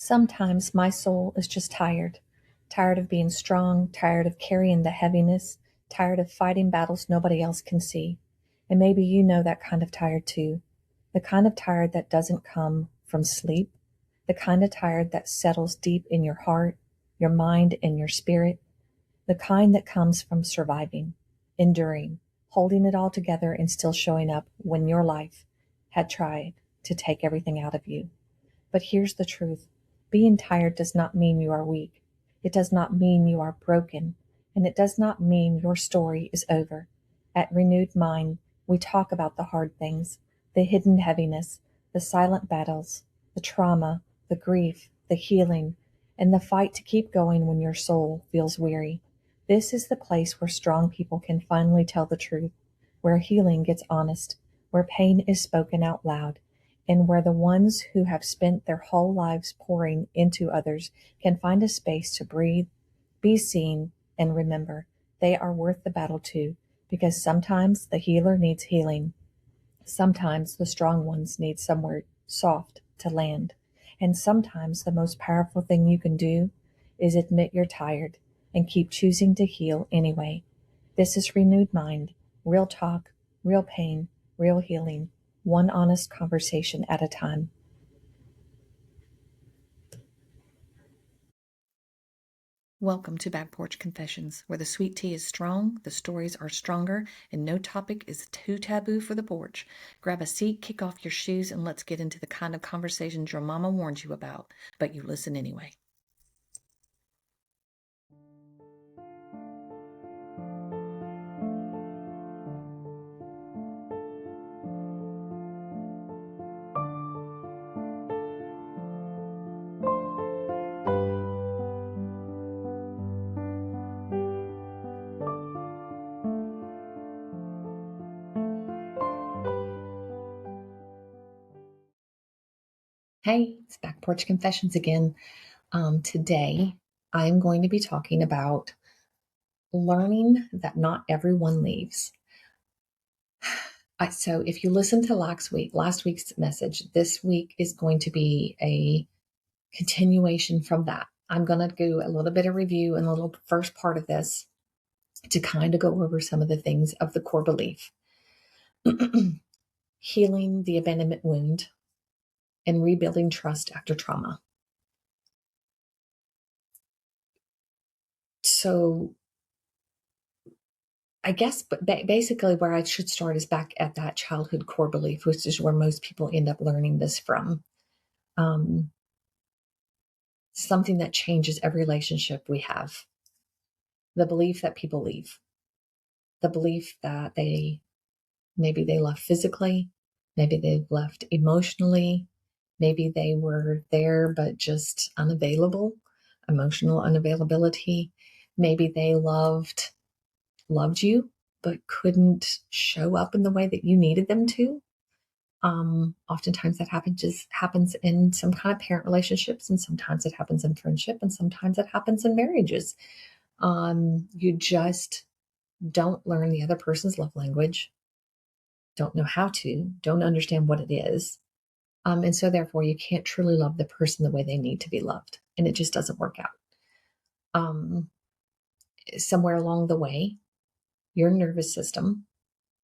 Sometimes my soul is just tired. Tired of being strong, tired of carrying the heaviness, tired of fighting battles nobody else can see. And maybe you know that kind of tired too. The kind of tired that doesn't come from sleep. The kind of tired that settles deep in your heart, your mind, and your spirit. The kind that comes from surviving, enduring, holding it all together and still showing up when your life had tried to take everything out of you. But here's the truth. Being tired does not mean you are weak. It does not mean you are broken. And it does not mean your story is over. At Renewed Mind, we talk about the hard things, the hidden heaviness, the silent battles, the trauma, the grief, the healing, and the fight to keep going when your soul feels weary. This is the place where strong people can finally tell the truth, where healing gets honest, where pain is spoken out loud, and where the ones who have spent their whole lives pouring into others can find a space to breathe, be seen, and remember they are worth the battle too, because sometimes the healer needs healing. Sometimes the strong ones need somewhere soft to land. And sometimes the most powerful thing you can do is admit you're tired and keep choosing to heal anyway. This is Renewed Mind, real talk, real pain, real healing, one honest conversation at a time. Welcome to Back Porch Confessions, where the sweet tea is strong, the stories are stronger, and no topic is too taboo for the porch. Grab a seat, kick off your shoes, and let's get into the kind of conversations your mama warned you about, but you listen anyway. Hey, it's Back Porch Confessions again. Today, I'm going to be talking about learning that not everyone leaves. So if you listen to last week's message, this week is going to be a continuation from that. I'm going to do a little bit of review in the little first part of this to kind of go over some of the things of the core belief. Healing the abandonment wound and rebuilding trust after trauma. So I guess, but basically where I should start is back at that childhood core belief, which is where most people end up learning this from. Something that changes every relationship we have. The belief that people leave. The belief that maybe they left physically, maybe they've left emotionally, maybe they were there but just unavailable, emotional unavailability. Maybe they loved you but couldn't show up in the way that you needed them to. Oftentimes that happens in some kind of parent relationships, and sometimes it happens in friendship, and sometimes it happens in marriages. You just don't learn the other person's love language, don't know how to, don't understand what it is. And so therefore you can't truly love the person the way they need to be loved. And it just doesn't work out. Somewhere along the way, your nervous system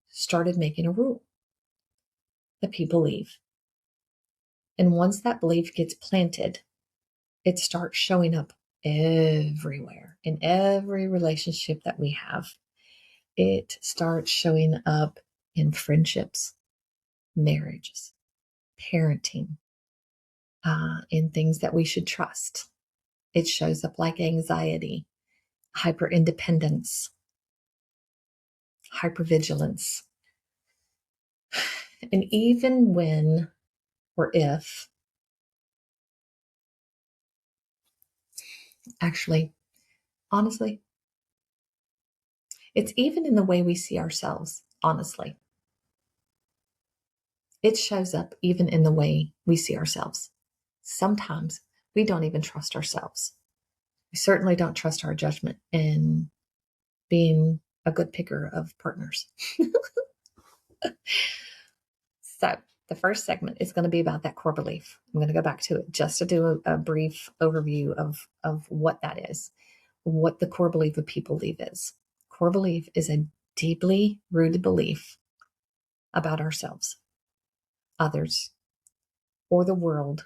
started making a rule that people leave. And once that belief gets planted, it starts showing up everywhere in every relationship that we have. It starts showing up in friendships, marriages, parenting, in things that we should trust. It shows up like anxiety, hyper independence, hypervigilance. And even when or if, actually, honestly, it's even in the way we see ourselves, honestly. It shows up even in the way we see ourselves. Sometimes we don't even trust ourselves. We certainly don't trust our judgment in being a good picker of partners. So The first segment is going to be about that core belief. I'm going to go back to it just to do a brief overview of what that is, what the core belief of people believe is. Core belief is a deeply rooted belief about ourselves, others, or the world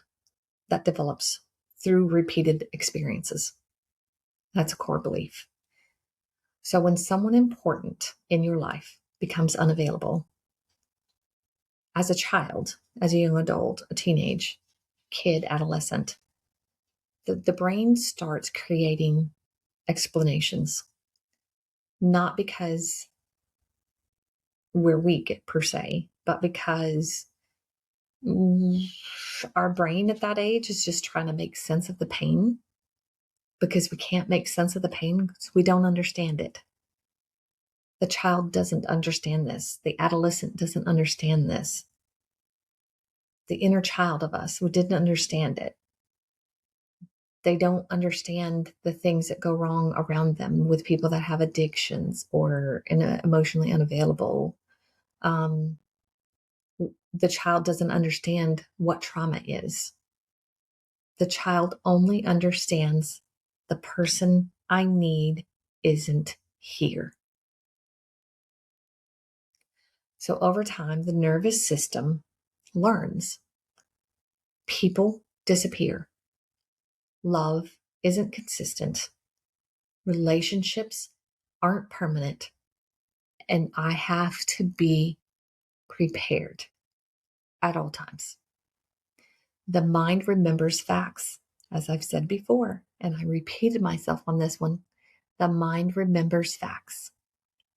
that develops through repeated experiences. That's a core belief. So when someone important in your life becomes unavailable, as a child, as a young adult, a teenage, kid, adolescent, the brain starts creating explanations, not because we're weak per se, but because our brain at that age is just trying to make sense of the pain, because we can't make sense of the pain because we don't understand it. The child doesn't understand this. The adolescent doesn't understand this. The inner child of us who didn't understand it. They don't understand the things that go wrong around them with people that have addictions or emotionally unavailable. The child doesn't understand what trauma is. The child only understands the person I need isn't here. So over time, the nervous system learns. People disappear. Love isn't consistent. Relationships aren't permanent. And I have to be prepared at all times. The mind remembers facts, as I've said before, and I repeated myself on this one. The mind remembers facts.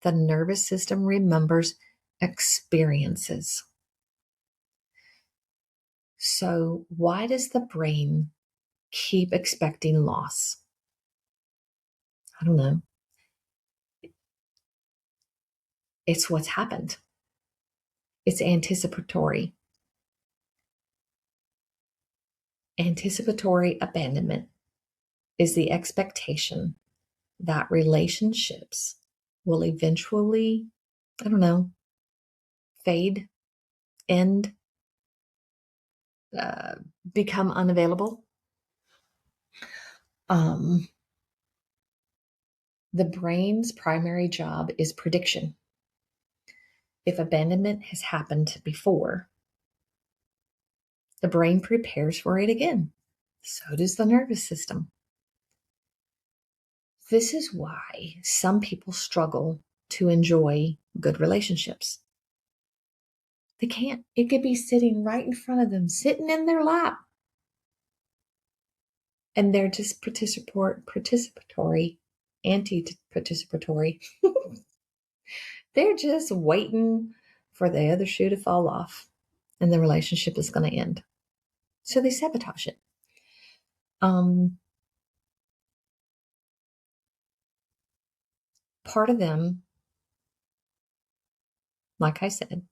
The nervous system remembers experiences. So, why does the brain keep expecting loss? I don't know. It's what's happened. It's anticipatory. Anticipatory abandonment is the expectation that relationships will eventually, I don't know, fade, end, become unavailable. The brain's primary job is prediction. If abandonment has happened before, the brain prepares for it again. So does the nervous system. This is why some people struggle to enjoy good relationships. They can't. It could be sitting right in front of them, sitting in their lap. And they're just participatory, anti-participatory. They're just waiting for the other shoe to fall off and the relationship is going to end. So they sabotage it. Part of them, like I said,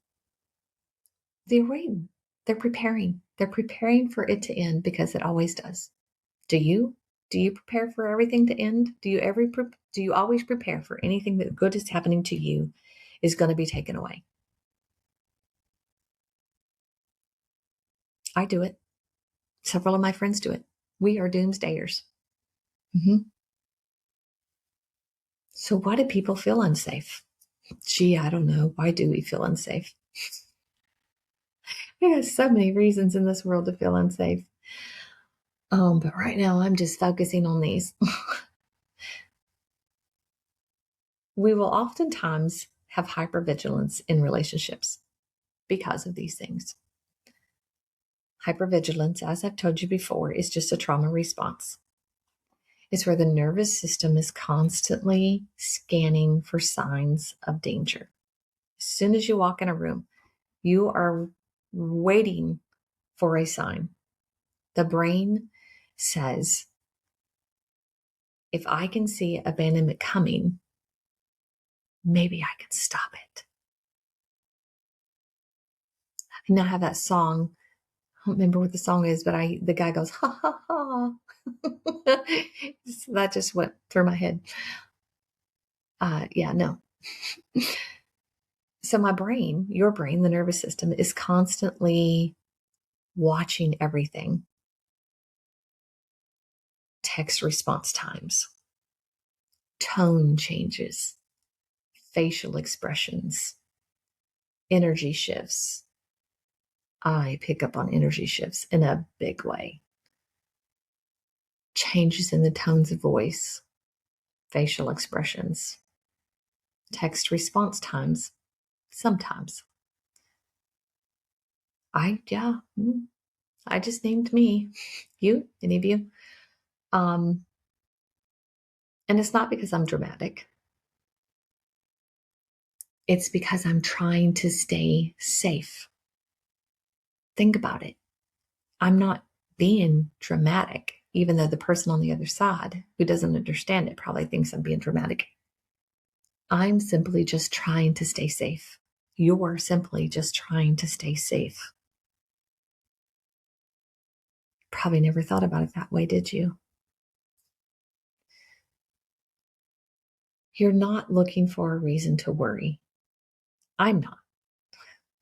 they're waiting. They're preparing. They're preparing for it to end because it always does. Do you? Do you prepare for everything to end? Do you always prepare for anything that good is happening to you is going to be taken away? I do it. Several of my friends do it. We are doomsdayers. So why do people feel unsafe? Gee, I don't know. Why do we feel unsafe? There's so many reasons in this world to feel unsafe. But right now I'm just focusing on these. We will oftentimes have hypervigilance in relationships because of these things. Hypervigilance, as I've told you before, is just a trauma response. It's where the nervous system is constantly scanning for signs of danger. As soon as you walk in a room, you are waiting for a sign. The brain says, if I can see abandonment coming, maybe I can stop it. I now have that song. I don't remember what the song is, but the guy goes, ha, ha, ha. That just went through my head. No. So my brain, your brain, the nervous system, is constantly watching everything. Text response times, tone changes, facial expressions, energy shifts. I pick up on energy shifts in a big way. Changes in the tones of voice, facial expressions, text response times, sometimes. I just named me. You, any of you? And it's not because I'm dramatic. It's because I'm trying to stay safe. Think about it. I'm not being dramatic, even though the person on the other side who doesn't understand it probably thinks I'm being dramatic. I'm simply just trying to stay safe. You're simply just trying to stay safe. Probably never thought about it that way, did you? You're not looking for a reason to worry. I'm not.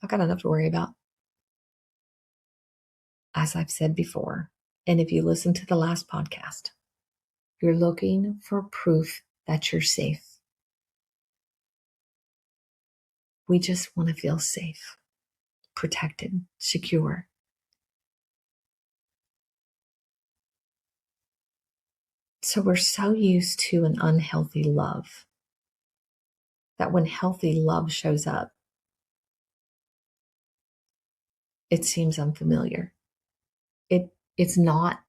I've got enough to worry about. As I've said before, and if you listen to the last podcast, you're looking for proof that you're safe. We just want to feel safe, protected, secure. So we're so used to an unhealthy love that when healthy love shows up, it seems unfamiliar. It's not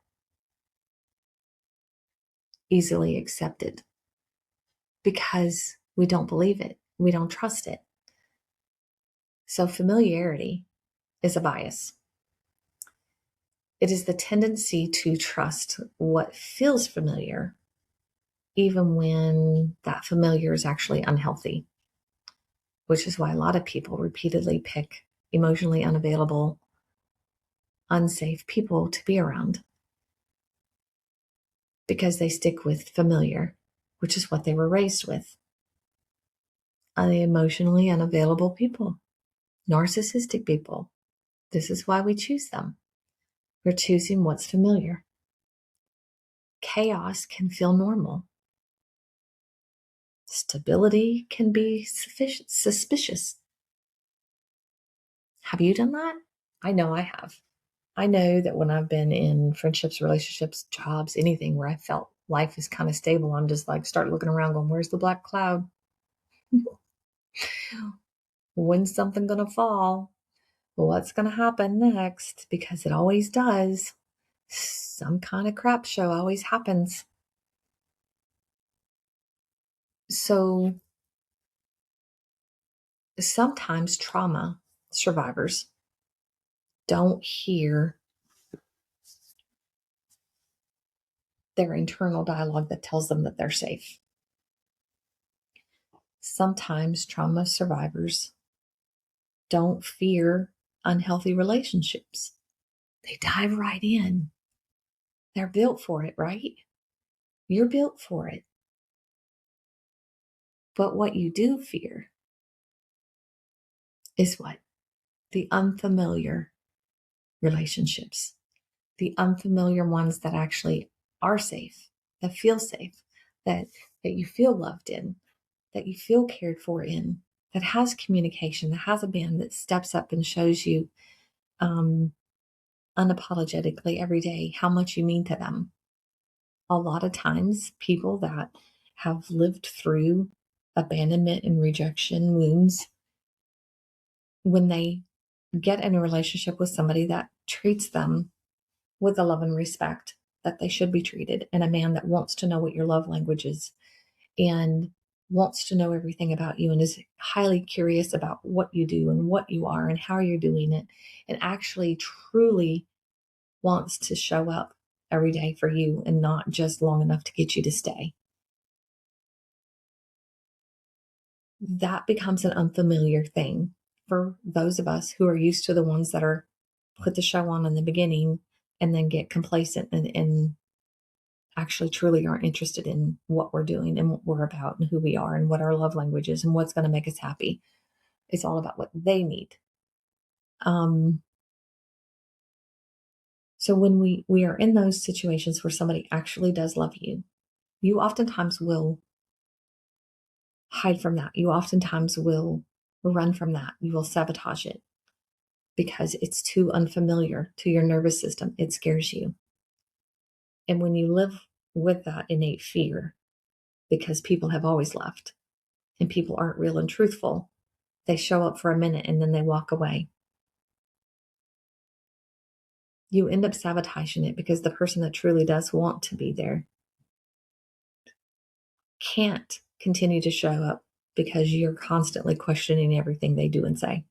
easily accepted because we don't believe it. We don't trust it. So familiarity is a bias. It is the tendency to trust what feels familiar, even when that familiar is actually unhealthy, which is why a lot of people repeatedly pick emotionally unavailable, unsafe people to be around, because they stick with familiar, which is what they were raised with. Emotionally unavailable people, narcissistic people. This is why we choose them. We're choosing what's familiar. Chaos can feel normal. Stability can be suspicious. Have you done that? I know I have. I know that when I've been in friendships, relationships, jobs, anything where I felt life is kind of stable, I'm just like, start looking around going, where's the black cloud? When's something going to fall? What's going to happen next? Because it always does. Some kind of crap show always happens. So sometimes trauma survivors don't hear their internal dialogue that tells them that they're safe. Sometimes trauma survivors don't fear unhealthy relationships. They dive right in. They're built for it, right? You're built for it. But what you do fear is what? The unfamiliar relationships, the unfamiliar ones that actually are safe, that feel safe, that you feel loved in, that you feel cared for in, that has communication, that has a band that steps up and shows you unapologetically every day how much you mean to them. A lot of times, people that have lived through abandonment and rejection wounds, when they get in a relationship with somebody that treats them with the love and respect that they should be treated, and a man that wants to know what your love language is and wants to know everything about you and is highly curious about what you do and what you are and how you're doing it, and actually truly wants to show up every day for you and not just long enough to get you to stay. That becomes an unfamiliar thing for those of us who are used to the ones that are put the show on in the beginning and then get complacent and actually truly aren't interested in what we're doing and what we're about and who we are and what our love language is and what's going to make us happy. It's all about what they need. So when we are in those situations where somebody actually does love you, you oftentimes will hide from that. You oftentimes will run from that. You will sabotage it because it's too unfamiliar to your nervous system. It scares you. And when you live with that innate fear, because people have always left and people aren't real and truthful, they show up for a minute and then they walk away. You end up sabotaging it because the person that truly does want to be there can't continue to show up because you're constantly questioning everything they do and say.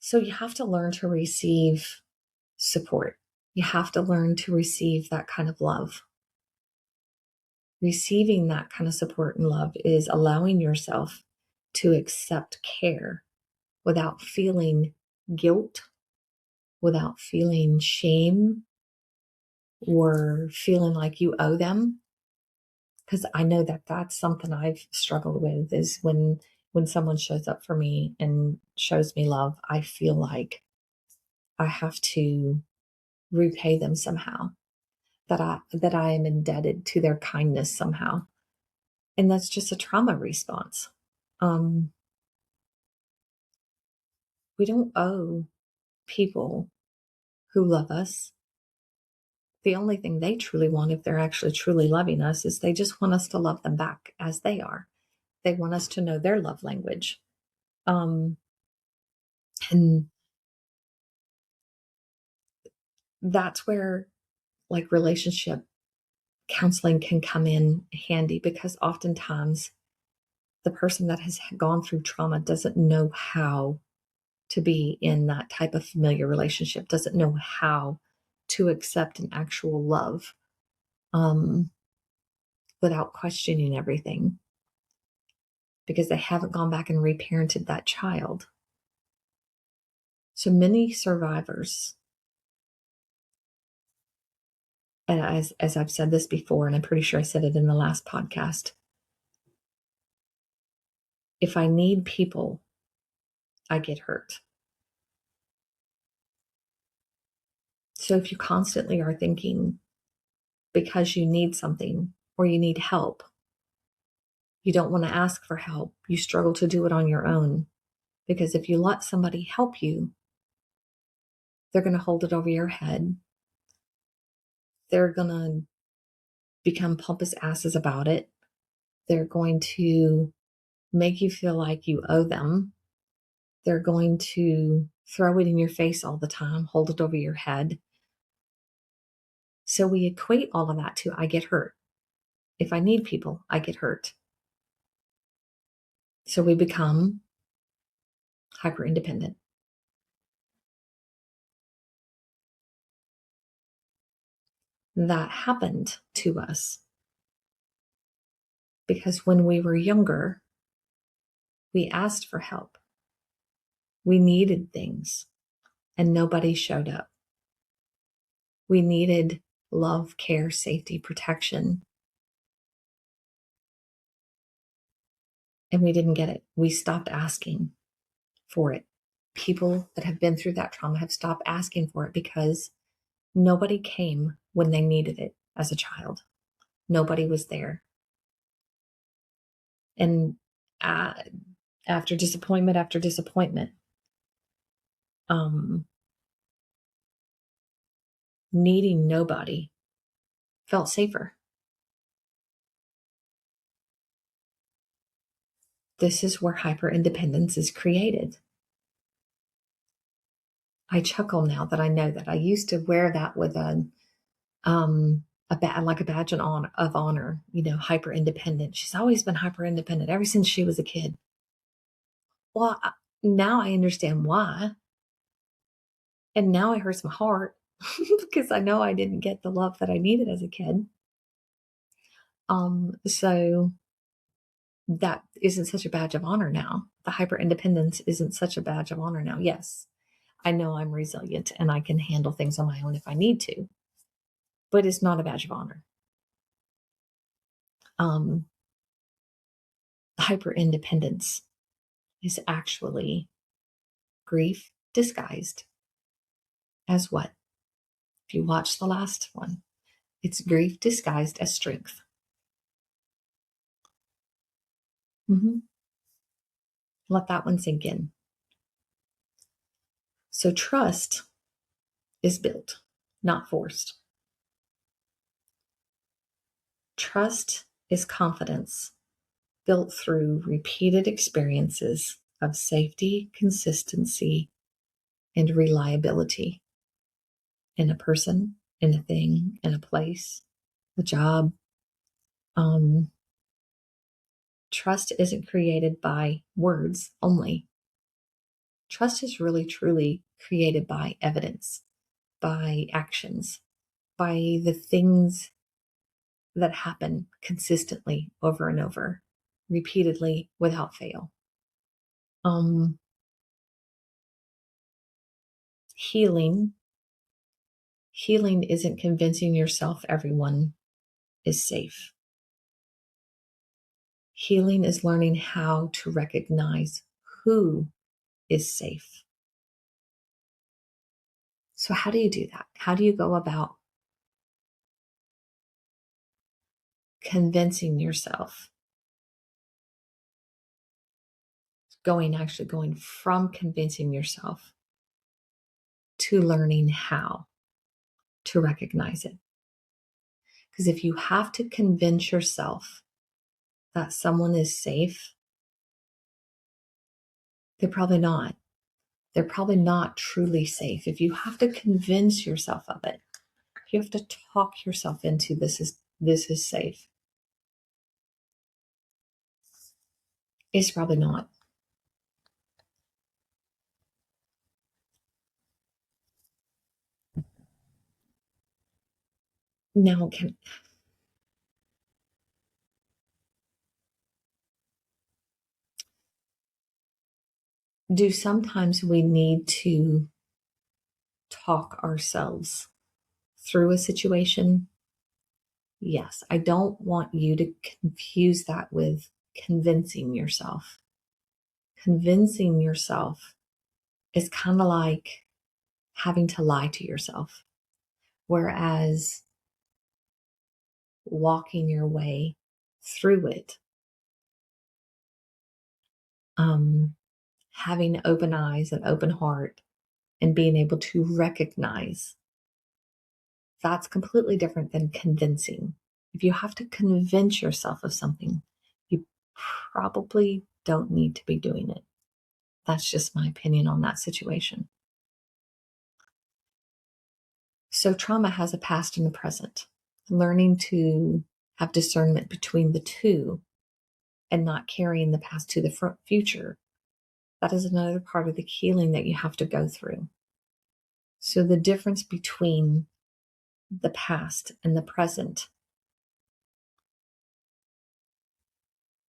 So you have to learn to receive support. You have to learn to receive that kind of love. Receiving that kind of support and love is allowing yourself to accept care without feeling guilt, without feeling shame, or feeling like you owe them. Because I know that that's something I've struggled with, is when someone shows up for me and shows me love, I feel like I have to repay them somehow, that I am indebted to their kindness somehow. And that's just a trauma response. We don't owe people who love us. The only thing they truly want, if they're actually truly loving us, is they just want us to love them back as they are. They want us to know their love language. And that's where like relationship counseling can come in handy, because oftentimes the person that has gone through trauma doesn't know how to be in that type of familiar relationship, doesn't know how to accept an actual love without questioning everything, because they haven't gone back and reparented that child. So many survivors, and as I've said this before, and I'm pretty sure I said it in the last podcast, if I need people, I get hurt. So if you constantly are thinking because you need something or you need help, you don't want to ask for help, you struggle to do it on your own, because if you let somebody help you, they're going to hold it over your head. They're going to become pompous asses about it. They're going to make you feel like you owe them. They're going to throw it in your face all the time, hold it over your head. So we equate all of that to I get hurt. If I need people, I get hurt. So we become hyper independent. That happened to us because when we were younger, we asked for help. We needed things and nobody showed up. We needed love, care, safety, protection. And we didn't get it. We stopped asking for it. People that have been through that trauma have stopped asking for it because nobody came when they needed it as a child. Nobody was there. And after disappointment after disappointment, needing nobody felt safer. This is where hyper independence is created. I chuckle now that I know that. I used to wear that with like a badge of honor, hyper independent. She's always been hyper independent ever since she was a kid. Well, now I understand why. And now it hurts my heart because I know I didn't get the love that I needed as a kid. So that isn't such a badge of honor now. The hyper independence isn't such a badge of honor now. Yes, I know I'm resilient and I can handle things on my own if I need to, but it's not a badge of honor. Hyper independence is actually grief disguised as what? If you watch the last one, it's grief disguised as strength. Let that one sink in. So trust is built, not forced. Trust is confidence built through repeated experiences of safety, consistency, and reliability in a person, in a thing, in a place, a job. Trust isn't created by words only. Trust is really, truly created by evidence, by actions, by the things that happen consistently over and over, repeatedly, without fail. Healing isn't convincing yourself everyone is safe. Healing is learning how to recognize who is safe. So how do you do that? How do you go about convincing yourself? Going from convincing yourself to learning how to recognize it. Because if you have to convince yourself that someone is safe, they're probably not. They're probably not truly safe. If you have to convince yourself of it, you have to talk yourself into this is safe. It's probably not. Now, do sometimes we need to talk ourselves through a situation? Yes, I don't want you to confuse that with convincing yourself. Convincing yourself is kind of like having to lie to yourself, whereas walking your way through it, having open eyes and open heart and being able to recognize, that's completely different than convincing. If you have to convince yourself of something, you probably don't need to be doing it. That's just my opinion on that situation. So trauma has a past and a present. Learning to have discernment between the two and not carrying the past to the future, that is another part of the healing that you have to go through. So the difference between the past and the present.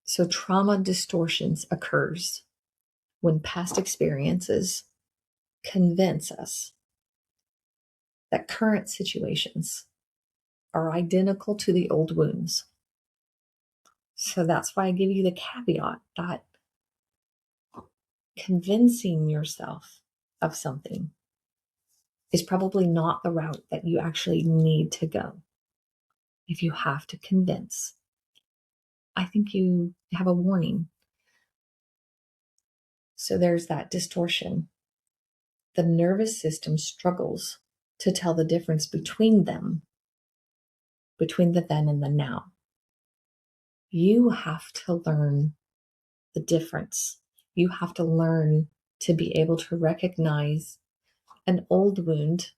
So trauma distortions occurs when past experiences convince us that current situations are identical to the old wounds. So that's why I give you the caveat that convincing yourself of something is probably not the route that you actually need to go. If you have to convince, I think you have a warning. So there's that distortion. The nervous system struggles to tell the difference between them, between the then and the now. You have to learn the difference. You have to learn to be able to recognize an old wound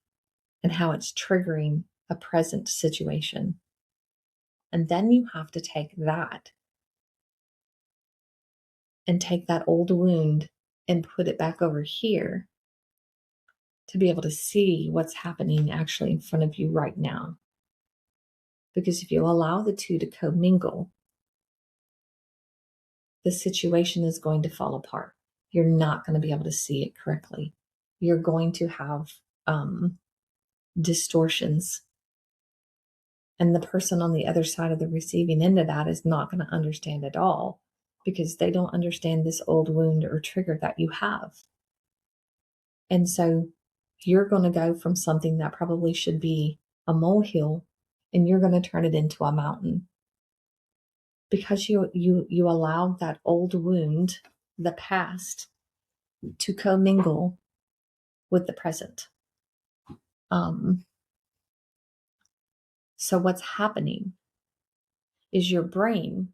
and how it's triggering a present situation. And then you have to take that and take that old wound and put it back over here to be able to see what's happening actually in front of you right now. Because if you allow the two to commingle, the situation is going to fall apart. You're not going to be able to see it correctly. You're going to have distortions. And the person on the other side of the receiving end of that is not going to understand at all because they don't understand this old wound or trigger that you have. And so you're going to go from something that probably should be a molehill, and you're going to turn it into a mountain because you allowed that old wound, the past, to commingle with the present. So what's happening is your brain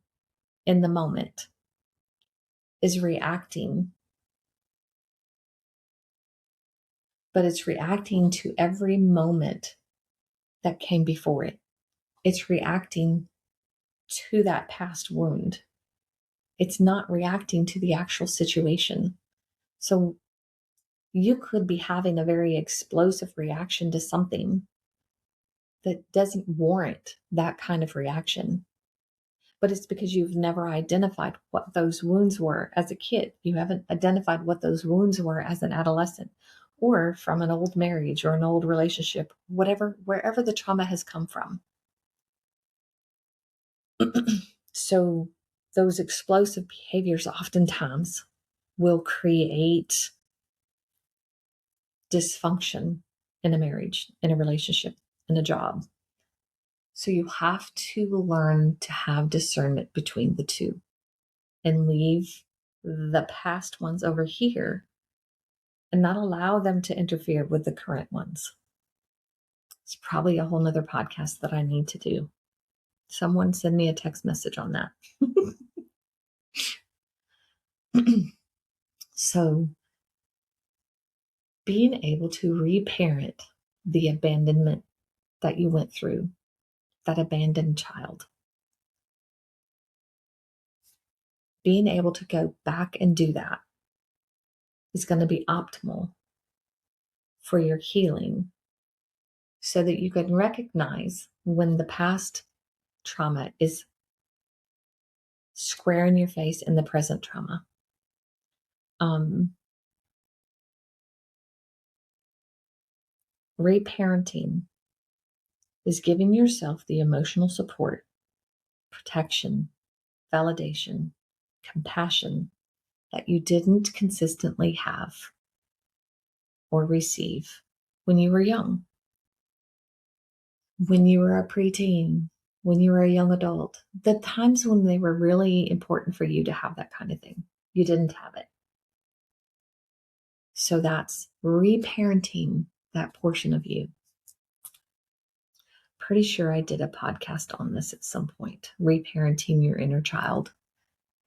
in the moment is reacting, but it's reacting to every moment that came before it. It's reacting to that past wound. It's not reacting to the actual situation. So you could be having a very explosive reaction to something that doesn't warrant that kind of reaction. But it's because you've never identified what those wounds were as a kid. You haven't identified what those wounds were as an adolescent or from an old marriage or an old relationship, wherever the trauma has come from. So those explosive behaviors oftentimes will create dysfunction in a marriage, in a relationship, in a job. So you have to learn to have discernment between the two and leave the past ones over here and not allow them to interfere with the current ones. It's probably a whole nother podcast that I need to do. Someone send me a text message on that. So being able to reparent the abandonment that you went through, that abandoned child, being able to go back and do that is going to be optimal for your healing so that you can recognize when the past trauma is square in your face in the present trauma. Reparenting is giving yourself the emotional support, protection, validation, compassion that you didn't consistently have or receive when you were young, when you were a preteen, when you were a young adult, the times when they were really important for you to have that kind of thing. You didn't have it. So that's reparenting that portion of you. Pretty sure I did a podcast on this at some point, reparenting your inner child.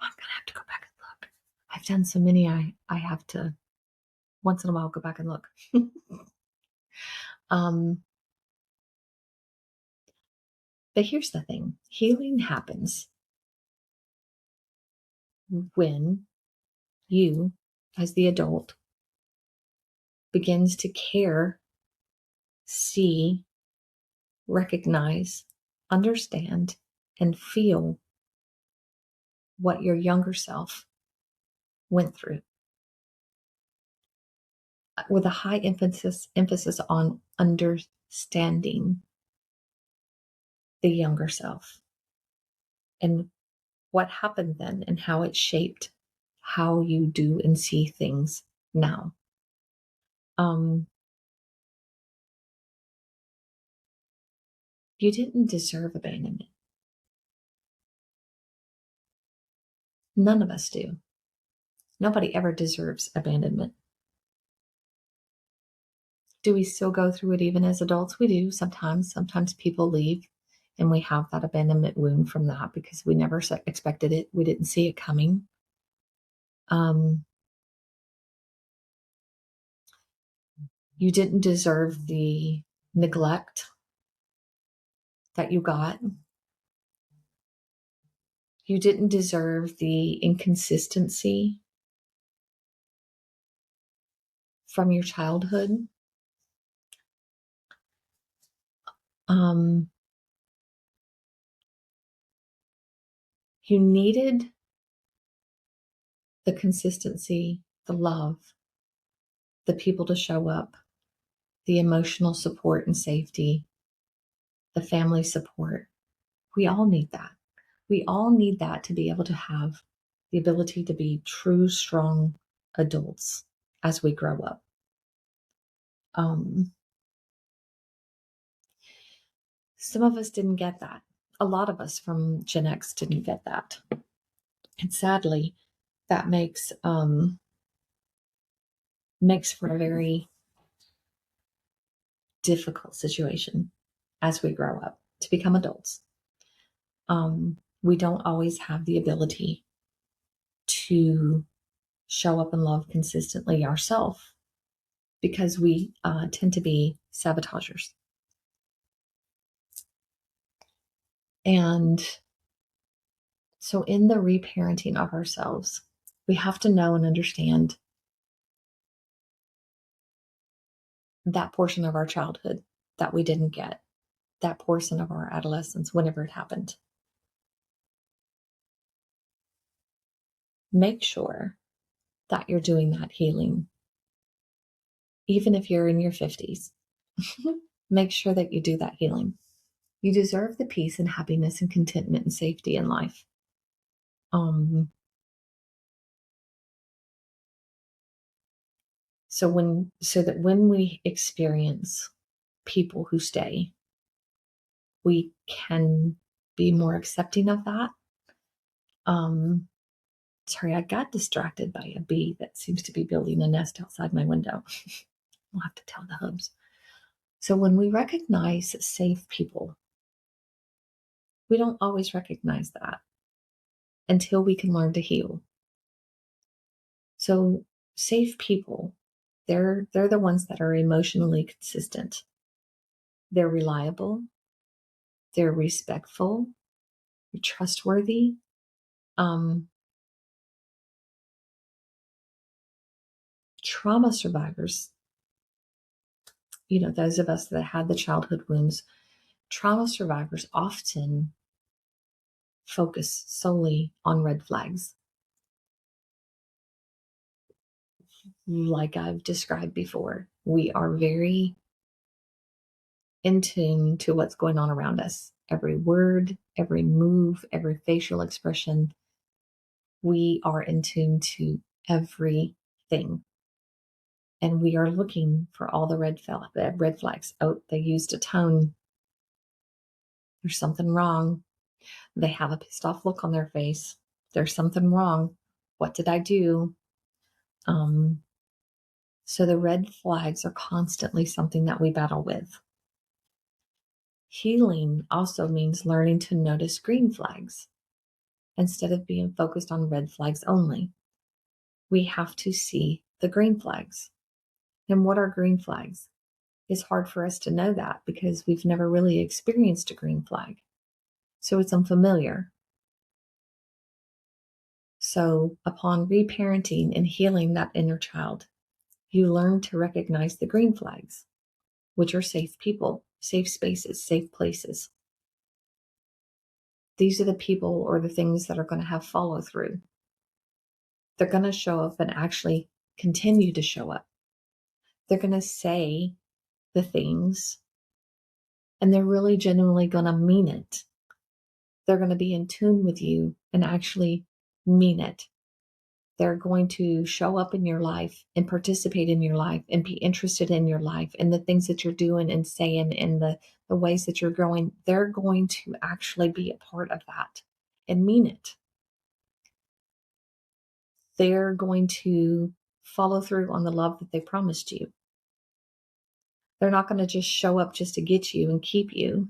I'm going to have to go back and look. I've done so many, I have to once in a while go back and look. But here's the thing. Healing happens when you, as the adult, begins to care, see, recognize, understand, and feel what your younger self went through, with a high emphasis on understanding the younger self and what happened then and how it shaped how you do and see things now. You didn't deserve abandonment. None of us do. Nobody ever deserves abandonment. Do we still go through it even as adults? We do sometimes. Sometimes people leave and we have that abandonment wound from that because we never expected it. We didn't see it coming. You didn't deserve the neglect that you got. You didn't deserve the inconsistency from your childhood. You needed the consistency, the love, the people to show up, the emotional support and safety, the family support. We all need that. We all need that to be able to have the ability to be true, strong adults as we grow up. Some of us didn't get that. A lot of us from Gen X didn't get that. And sadly, that makes for a very difficult situation as we grow up to become adults. We don't always have the ability to show up and love consistently ourselves because we tend to be sabotagers. And so in the reparenting of ourselves, we have to know and understand that portion of our childhood that we didn't get, that portion of our adolescence, whenever it happened. Make sure that you're doing that healing. Even if you're in your 50s, make sure that you do that healing. You deserve the peace and happiness and contentment and safety in life. So that when we experience people who stay, we can be more accepting of that. Sorry, I got distracted by a bee that seems to be building a nest outside my window. I'll have to tell the hubs. So when we recognize safe people, we don't always recognize that until we can learn to heal. So safe people, they're the ones that are emotionally consistent. They're reliable. They're respectful. They're trustworthy. Trauma survivors, those of us that had the childhood wounds, trauma survivors often focus solely on red flags. Like I've described before, we are very in tune to what's going on around us. Every word, every move, every facial expression, we are in tune to everything. And we are looking for all the red flags. Oh, they used a tone. There's something wrong. They have a pissed off look on their face. There's something wrong. What did I do? So the red flags are constantly something that we battle with. Healing also means learning to notice green flags instead of being focused on red flags only. We have to see the green flags. And what are green flags? It's hard for us to know that because we've never really experienced a green flag. So it's unfamiliar. So upon reparenting and healing that inner child, you learn to recognize the green flags, which are safe people, safe spaces, safe places. These are the people or the things that are going to have follow through. They're going to show up and actually continue to show up. They're going to say the things and they're really genuinely going to mean it. They're going to be in tune with you and actually mean it. They're going to show up in your life and participate in your life and be interested in your life and the things that you're doing and saying and the ways that you're growing. They're going to actually be a part of that and mean it. They're going to follow through on the love that they promised you. They're not going to just show up just to get you and keep you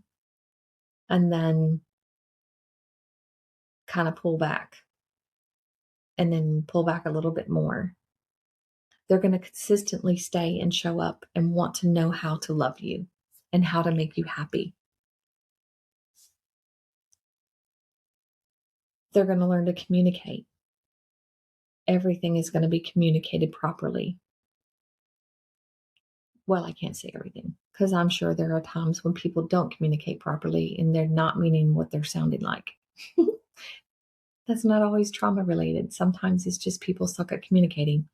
and then kind of pull back and then pull back a little bit more. They're going to consistently stay and show up and want to know how to love you and how to make you happy. They're going to learn to communicate. Everything is going to be communicated properly. Well, I can't say everything because I'm sure there are times when people don't communicate properly and they're not meaning what they're sounding like. That's not always trauma related. Sometimes it's just people suck at communicating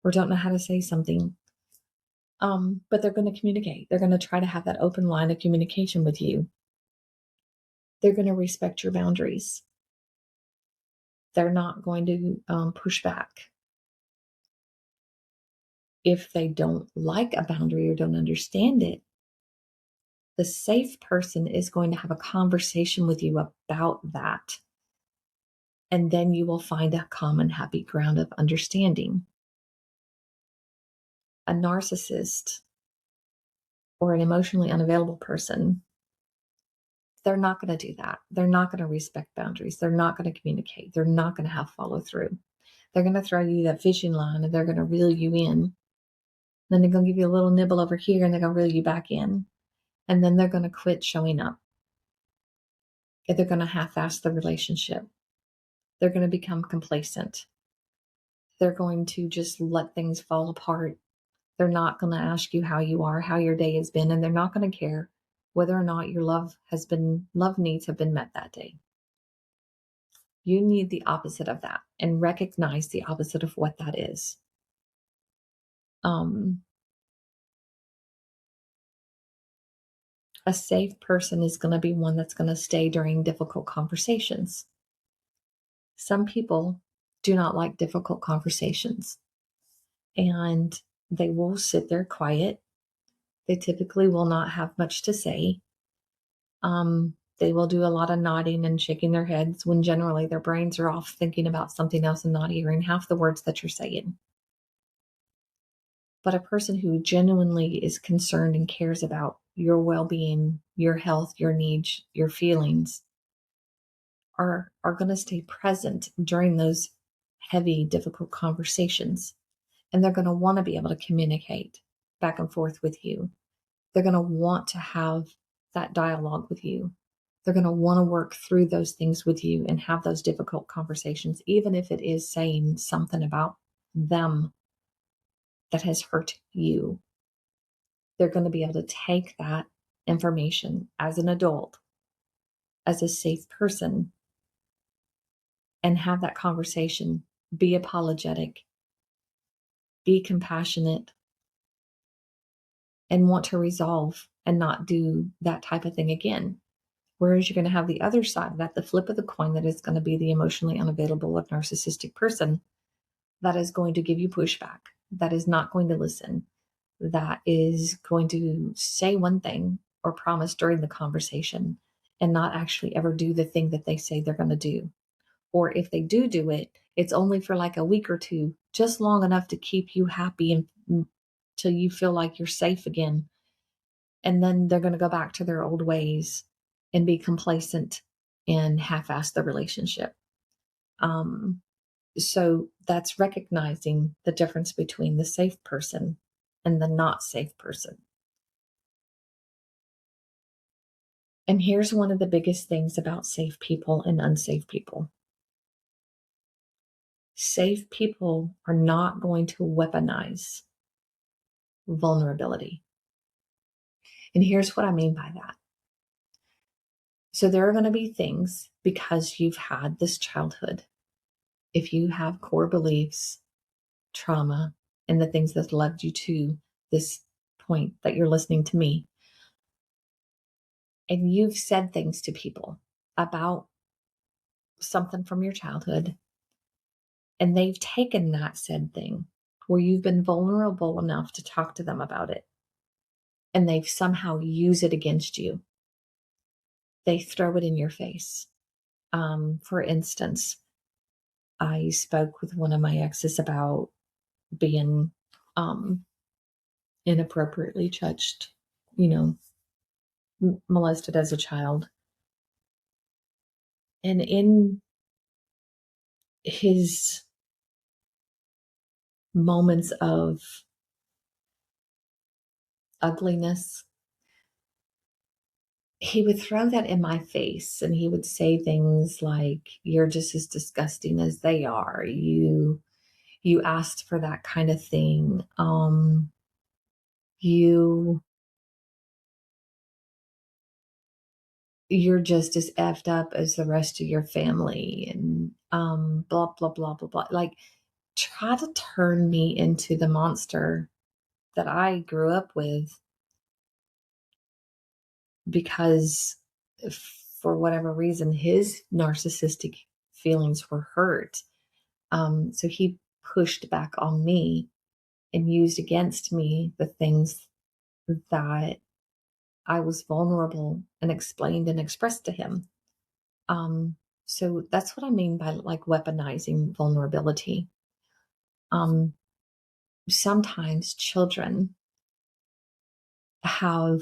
or don't know how to say something. But they're going to communicate. They're going to try to have that open line of communication with you. They're going to respect your boundaries. They're not going to push back. If they don't like a boundary or don't understand it, the safe person is going to have a conversation with you about that. And then you will find a common happy ground of understanding. A narcissist or an emotionally unavailable person, they're not going to do that. They're not going to respect boundaries. They're not going to communicate. They're not going to have follow through. They're going to throw you that fishing line and they're going to reel you in. Then they're going to give you a little nibble over here and they're going to reel you back in. And then they're going to quit showing up. They're going to half-ass the relationship. They're going to become complacent. They're going to just let things fall apart. They're not going to ask you how you are, how your day has been, and they're not going to care whether or not your love needs have been met that day. You need the opposite of that and recognize the opposite of what that is. A safe person is going to be one that's going to stay during difficult conversations. Some people do not like difficult conversations, and they will sit there quiet. They typically will not have much to say. They will do a lot of nodding and shaking their heads when generally their brains are off thinking about something else and not hearing half the words that you're saying. But a person who genuinely is concerned and cares about your well-being, your health, your needs, your feelings are going to stay present during those heavy, difficult conversations. And they're going to want to be able to communicate back and forth with you. They're going to want to have that dialogue with you. They're going to want to work through those things with you and have those difficult conversations, even if it is saying something about them that has hurt you. They're going to be able to take that information as an adult, as a safe person, and have that conversation, be apologetic, be compassionate, and want to resolve and not do that type of thing again. Whereas you're going to have the other side of that, the flip of the coin, that is going to be the emotionally unavailable or narcissistic person that is going to give you pushback, that is not going to listen, that is going to say one thing or promise during the conversation and not actually ever do the thing that they say they're going to do. Or if they do it, it's only for like a week or two, just long enough to keep you happy and till you feel like you're safe again. And then they're going to go back to their old ways and be complacent and half-ass the relationship. So that's recognizing the difference between the safe person and the not safe person. And here's one of the biggest things about safe people and unsafe people. Safe people are not going to weaponize vulnerability. And here's what I mean by that. So there are going to be things, because you've had this childhood, if you have core beliefs, trauma, and the things that led you to this point that you're listening to me, and you've said things to people about something from your childhood, and they've taken that said thing where you've been vulnerable enough to talk to them about it, and they've somehow used it against you. They throw it in your face. For instance, I spoke with one of my exes about being inappropriately touched, molested as a child. And in his moments of ugliness, he would throw that in my face and he would say things like, "You're just as disgusting as they are. You asked for that kind of thing. You're just as effed up as the rest of your family," and blah, blah, blah, blah, blah. Like, try to turn me into the monster that I grew up with, because for whatever reason, his narcissistic feelings were hurt. So he pushed back on me and used against me the things that I was vulnerable and explained and expressed to him. So that's what I mean by like weaponizing vulnerability. Sometimes children have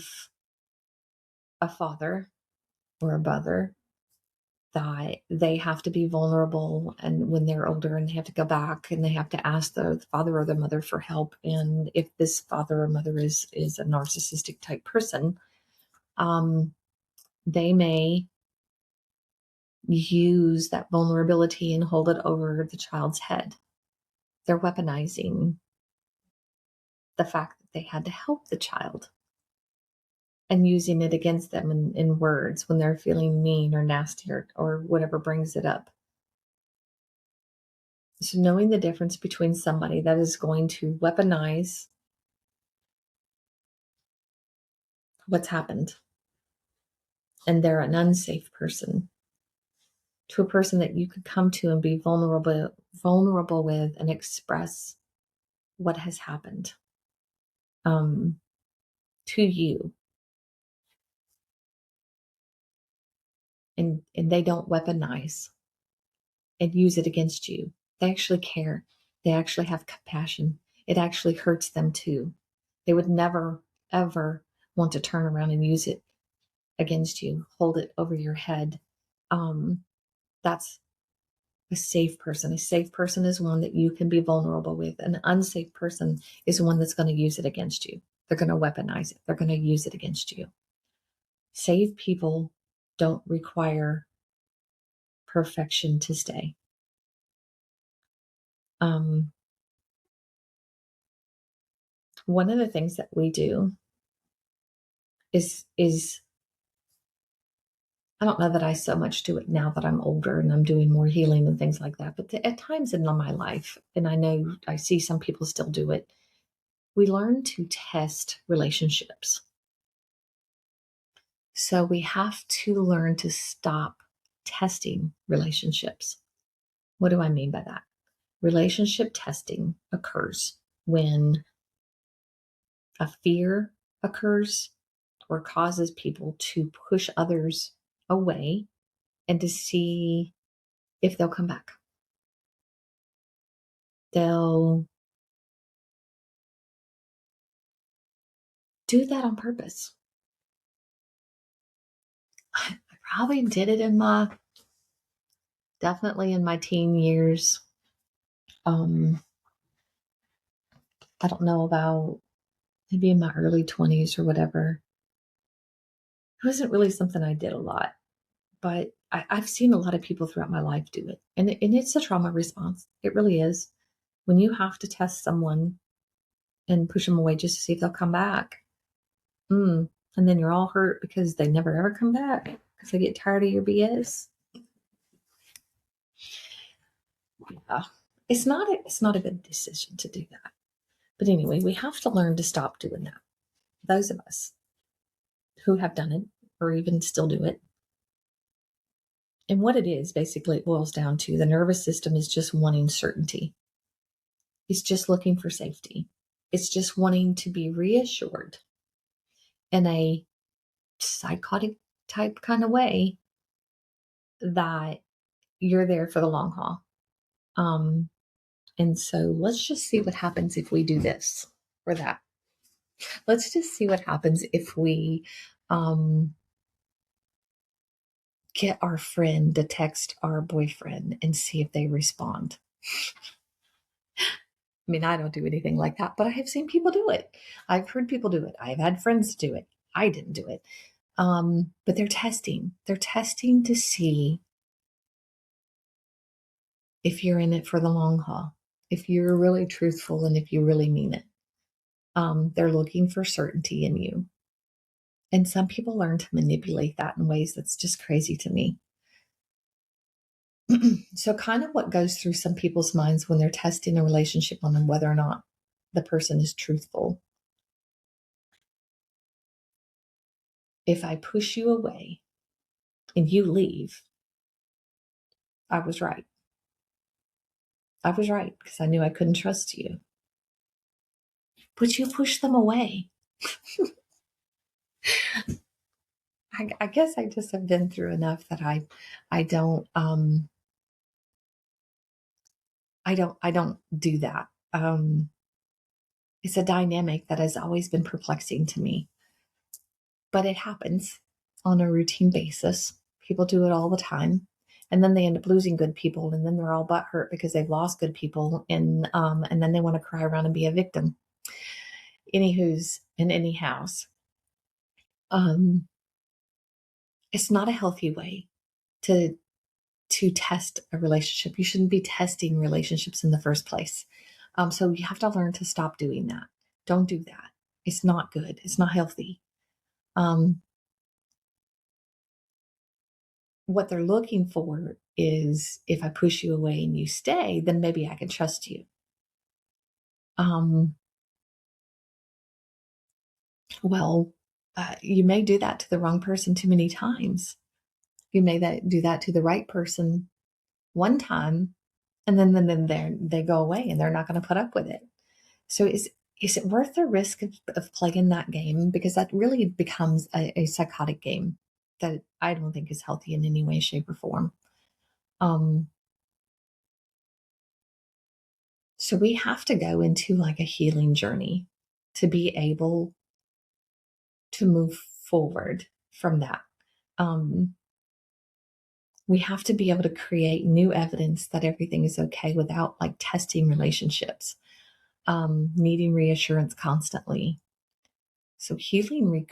a father or a brother that they have to be vulnerable, and when they're older and they have to go back and they have to ask the father or the mother for help. And if this father or mother is a narcissistic type person, they may use that vulnerability and hold it over the child's head. They're weaponizing the fact that they had to help the child and using it against them in words when they're feeling mean or nasty or whatever brings it up. So knowing the difference between somebody that is going to weaponize what's happened and they're an unsafe person, to a person that you could come to and be vulnerable with and express what has happened to you, and they don't weaponize and use it against you. They actually care. They actually have compassion. It actually hurts them too. They would never, ever want to turn around and use it against you, hold it over your head. That's a safe person. A safe person is one that you can be vulnerable with. An unsafe person is one that's going to use it against you. They're going to weaponize it. They're going to use it against you. Safe people don't require perfection to stay. One of the things that we do is I don't know that I so much do it now that I'm older and I'm doing more healing and things like that, but at times in my life, and I know I see some people still do it, we learn to test relationships. So we have to learn to stop testing relationships. What do I mean by that? Relationship testing occurs when a fear occurs or causes people to push others away and to see if they'll come back. They'll do that on purpose. I probably did it definitely in my teen years. I don't know about maybe in my early 20s or whatever. It wasn't really something I did a lot, but I've seen a lot of people throughout my life do it. And it's a trauma response. It really is. When you have to test someone and push them away just to see if they'll come back. And then you're all hurt because they never ever come back because they get tired of your BS. Yeah. It's not a good decision to do that. But anyway, we have to learn to stop doing that. Those of us who have done it or even still do it. And what it is, basically, it boils down to the nervous system is just wanting certainty. It's just looking for safety. It's just wanting to be reassured in a psychotic type kind of way that you're there for the long haul. And so let's just see what happens if we do this or that. Let's just see what happens if we get our friend to text our boyfriend and see if they respond. I mean, I don't do anything like that, but I have seen people do it. I've heard people do it. I've had friends do it. I didn't do it. But they're testing. They're testing to see if you're in it for the long haul, if you're really truthful and if you really mean it. They're looking for certainty in you. And some people learn to manipulate that in ways that's just crazy to me. So kind of what goes through some people's minds when they're testing a relationship on them, whether or not the person is truthful. If I push you away and you leave, I was right. I was right because I knew I couldn't trust you. But you pushed them away. I guess I just have been through enough that I don't I don't do that. It's a dynamic that has always been perplexing to me, but it happens on a routine basis. People do it all the time, and then they end up losing good people, and then they're all butthurt because they've lost good people, and then they want to cry around and be a victim. Anywho's in any house, it's not a healthy way to test a relationship. You shouldn't be testing relationships in the first place. So you have to learn to stop doing that. Don't do that. It's not good. It's not healthy. What they're looking for is if I push you away and you stay, then maybe I can trust you. Well, you may do that to the wrong person too many times. You may do that to the right person one time, and then they go away and they're not going to put up with it. So is it worth the risk of playing that game? Because that really becomes a psychotic game that I don't think is healthy in any way, shape, or form. So we have to go into like a healing journey to be able to move forward from that. We have to be able to create new evidence that everything is okay without like testing relationships, needing reassurance constantly. So healing,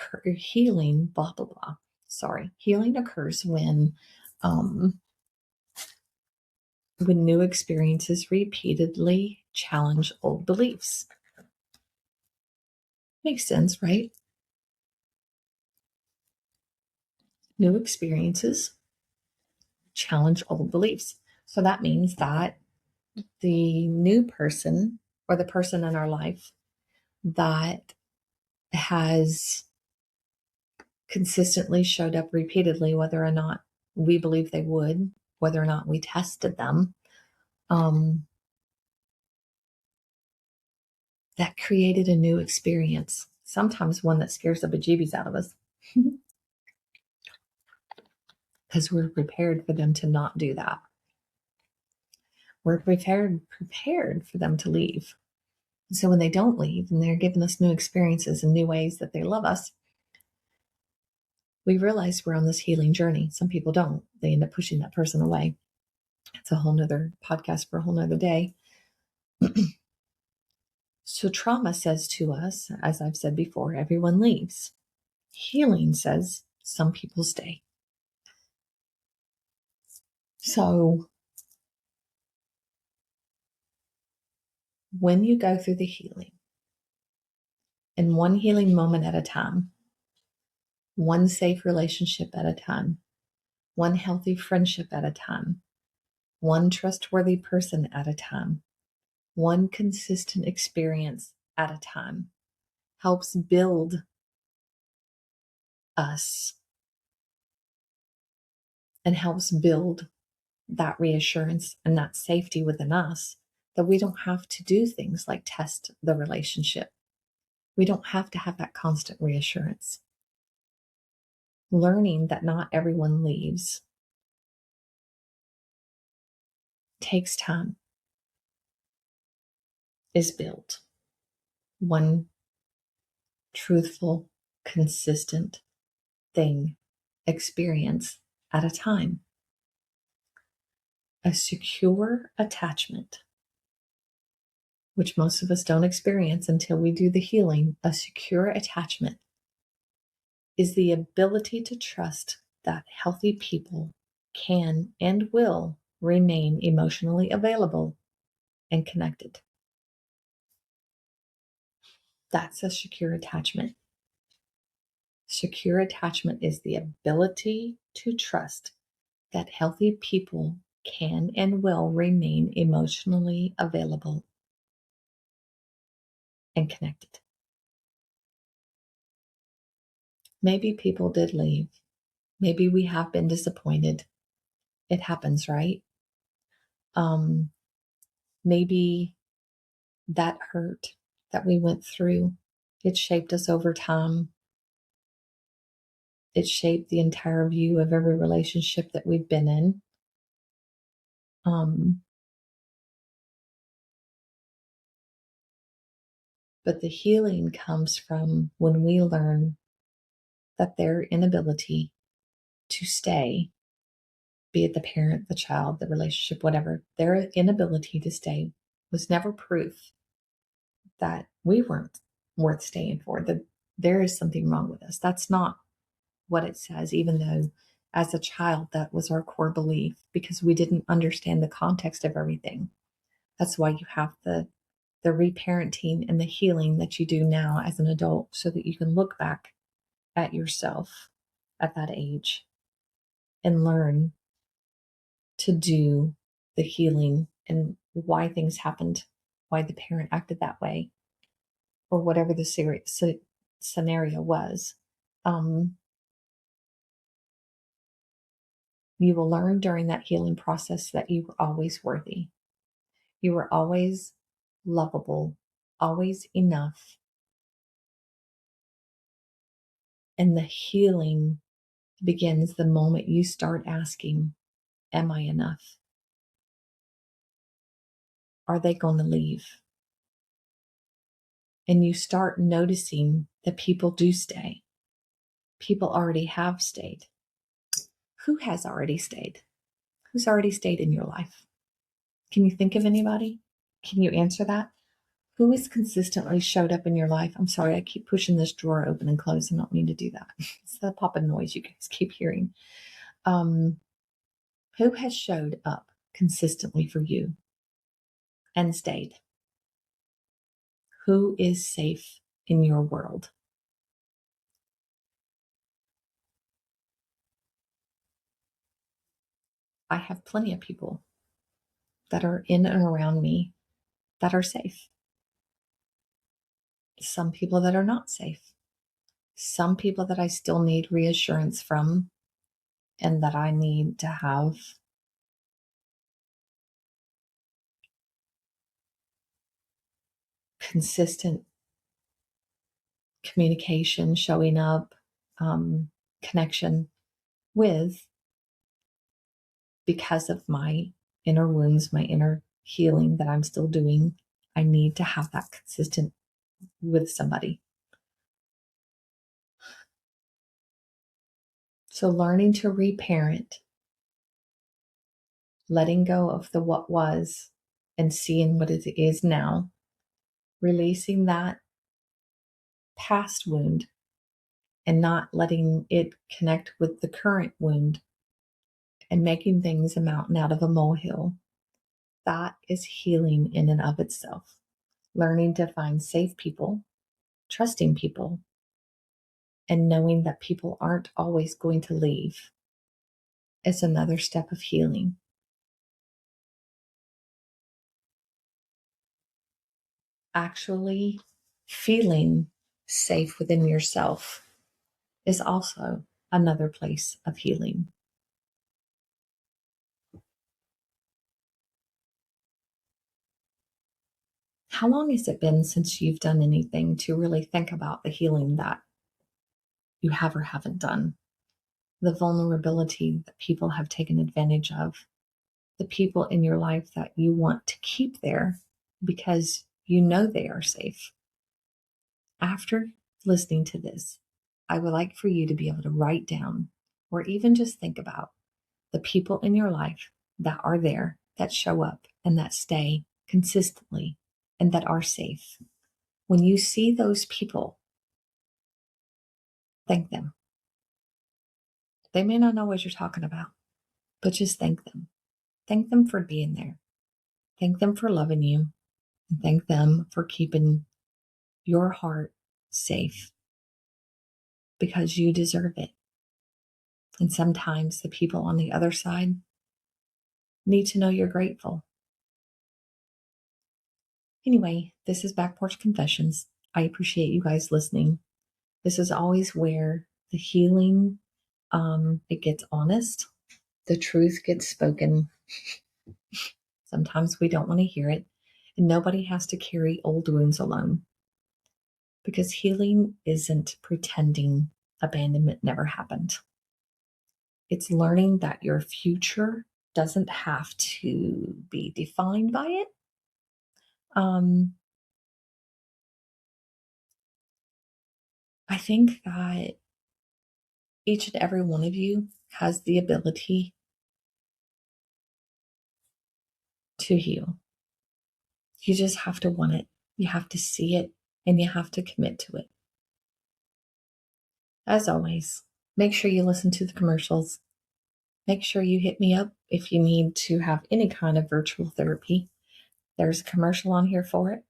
blah, blah, blah. Sorry. Healing occurs when new experiences repeatedly challenge old beliefs. Makes sense, right? New experiences challenge old beliefs. So that means that the new person or the person in our life that has consistently showed up repeatedly, whether or not we believe they would, whether or not we tested them, that created a new experience, sometimes one that scares the bejeebies out of us because we're prepared for them to not do that. We're prepared for them to leave. So when they don't leave and they're giving us new experiences and new ways that they love us, we realize we're on this healing journey. Some people don't. They end up pushing that person away. It's a whole nother podcast for a whole nother day. So trauma says to us, as I've said before, everyone leaves. Healing says some people stay. So when you go through the healing, in one healing moment at a time, one safe relationship at a time, one healthy friendship at a time, one trustworthy person at a time, one consistent experience at a time, helps build us and helps build that reassurance and that safety within us that we don't have to do things like test the relationship. We don't have to have that constant reassurance. Learning that not everyone leaves takes time, is built one truthful, consistent thing, experience at a time. A secure attachment, which most of us don't experience until we do the healing. A secure attachment is the ability to trust that healthy people can and will remain emotionally available and connected. That's a secure attachment. Secure attachment is the ability to trust that healthy people can and will remain emotionally available and connected. Maybe people did leave. Maybe we have been disappointed. It happens, right? Maybe that hurt that we went through, it shaped us over time. It shaped the entire view of every relationship that we've been in. But the healing comes from when we learn that their inability to stay, be it the parent, the child, the relationship, whatever, their inability to stay was never proof that we weren't worth staying for, that there is something wrong with us. That's not what it says, even though as a child, that was our core belief because we didn't understand the context of everything. That's why you have the reparenting and the healing that you do now as an adult so that you can look back at yourself at that age and learn to do the healing and why things happened, why the parent acted that way, or whatever the scenario was. You will learn during that healing process that you were always worthy. You were always lovable, always enough. And the healing begins the moment you start asking, am I enough? Are they going to leave? And you start noticing that people do stay. People already have stayed. Who has already stayed? Who's already stayed in your life? Can you think of anybody? Can you answer that? Who has consistently showed up in your life? I'm sorry, I keep pushing this drawer open and close. I don't mean to do that. It's the popping noise you guys keep hearing. Who has showed up consistently for you and stayed? Who is safe in your world? I have plenty of people that are in and around me that are safe. Some people that are not safe. Some people that I still need reassurance from and that I need to have consistent communication, showing up, connection with because of my inner wounds, my inner healing that I'm still doing. I need to have that consistent with somebody. So learning to reparent, letting go of the what was and seeing what it is now, releasing that past wound and not letting it connect with the current wound and making things a mountain out of a molehill. That is healing in and of itself. Learning to find safe people, trusting people, and knowing that people aren't always going to leave is another step of healing. Actually feeling safe within yourself is also another place of healing. How long has it been since you've done anything to really think about the healing that you have or haven't done? The vulnerability that people have taken advantage of, the people in your life that you want to keep there because you know they are safe. After listening to this, I would like for you to be able to write down or even just think about the people in your life that are there, that show up and that stay consistently and that are safe. When you see those people, thank them. They may not know what you're talking about, but just thank them. Thank them for being there. Thank them for loving you. And thank them for keeping your heart safe because you deserve it. And sometimes the people on the other side need to know you're grateful. Anyway, this is Back Porch Confessions. I appreciate you guys listening. This is always where the healing, it gets honest. The truth gets spoken. Sometimes we don't want to hear it, and nobody has to carry old wounds alone. Because healing isn't pretending abandonment never happened. It's learning that your future doesn't have to be defined by it. I think that each and every one of you has the ability to heal. You just have to want it. You have to see it, and you have to commit to it. As always, make sure you listen to the commercials. Make sure you hit me up if you need to have any kind of virtual therapy. There's a commercial on here for it.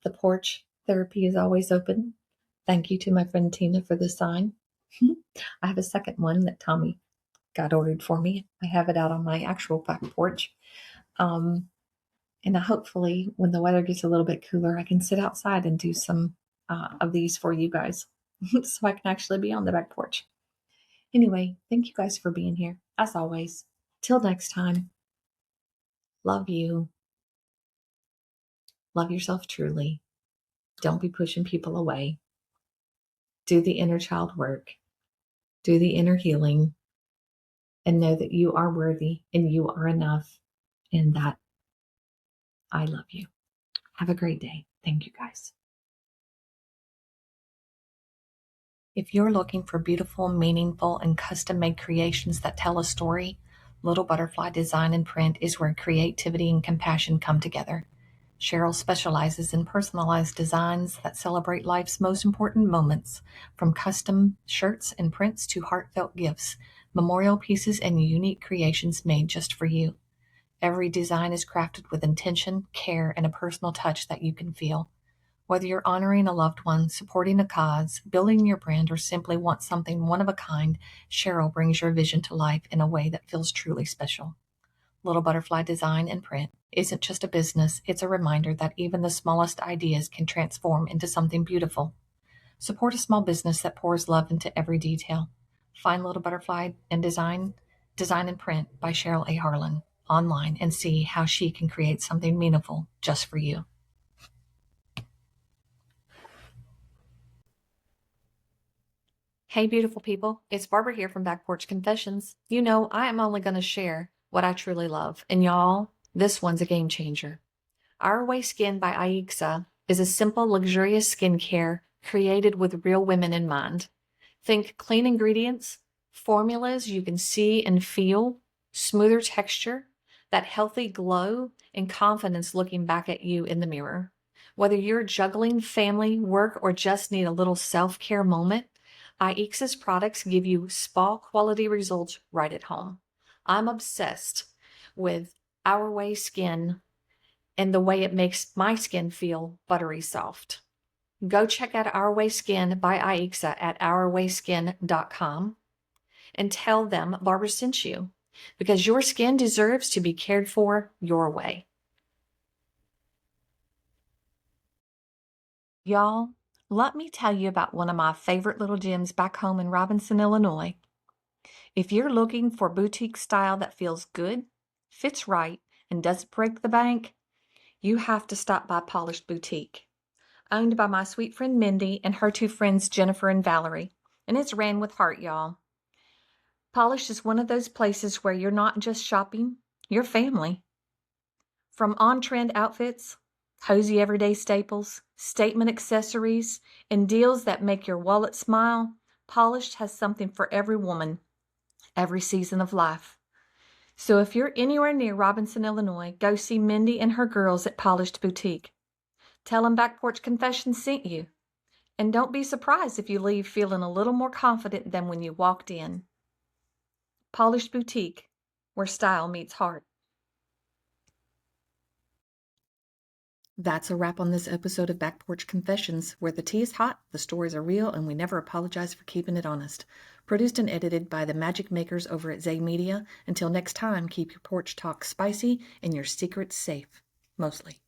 The porch therapy is always open. Thank you to my friend Tina for the sign. I have a second one that Tommy got ordered for me. I have it out on my actual back porch. And hopefully, when the weather gets a little bit cooler, I can sit outside and do some of these for you guys so I can actually be on the back porch. Anyway, thank you guys for being here. As always, till next time, love you. Love yourself truly. Don't be pushing people away. Do the inner child work. Do the inner healing. And know that you are worthy and you are enough, and that I love you. Have a great day. Thank you, guys. If you're looking for beautiful, meaningful, and custom-made creations that tell a story, Little Butterfly Design and Print is where creativity and compassion come together. Cheryl specializes in personalized designs that celebrate life's most important moments, from custom shirts and prints to heartfelt gifts, memorial pieces, and unique creations made just for you. Every design is crafted with intention, care, and a personal touch that you can feel. Whether you're honoring a loved one, supporting a cause, building your brand, or simply want something one of a kind, Cheryl brings your vision to life in a way that feels truly special. Little Butterfly Design and Print isn't just a business, it's a reminder that even the smallest ideas can transform into something beautiful. Support a small business that pours love into every detail. Find Little Butterfly and Design and Print by Cheryl A. Harlan online and see how she can create something meaningful just for you. Hey, beautiful people. It's Barbara here from Back Porch Confessions. You know, I am only going to share what I truly love. And y'all, this one's a game changer. Our Way Skin by Aixa is a simple, luxurious skincare created with real women in mind. Think clean ingredients, formulas you can see and feel, smoother texture, that healthy glow, and confidence looking back at you in the mirror. Whether you're juggling family, work, or just need a little self-care moment, Aixa's products give you spa-quality results right at home. I'm obsessed with Our Way Skin and the way it makes my skin feel buttery soft. Go check out Our Way Skin by Aixa at ourwayskin.com and tell them Barbara sent you, because your skin deserves to be cared for your way. Y'all, let me tell you about one of my favorite little gyms back home in Robinson, Illinois. If you're looking for boutique style that feels good, fits right, and doesn't break the bank, you have to stop by Polished Boutique. Owned by my sweet friend Mindy and her two friends Jennifer and Valerie, and it's ran with heart, y'all. Polished is one of those places where you're not just shopping, you're family. From on-trend outfits, cozy everyday staples, statement accessories, and deals that make your wallet smile, Polished has something for every woman, every season of life. So if you're anywhere near Robinson, Illinois, go see Mindy and her girls at Polished Boutique. Tell them Back Porch Confessions sent you. And don't be surprised if you leave feeling a little more confident than when you walked in. Polished Boutique, where style meets heart. That's a wrap on this episode of Back Porch Confessions, where the tea is hot, the stories are real, and we never apologize for keeping it honest. Produced and edited by the Magic Makers over at Zay Media. Until next time, keep your porch talk spicy and your secrets safe, mostly.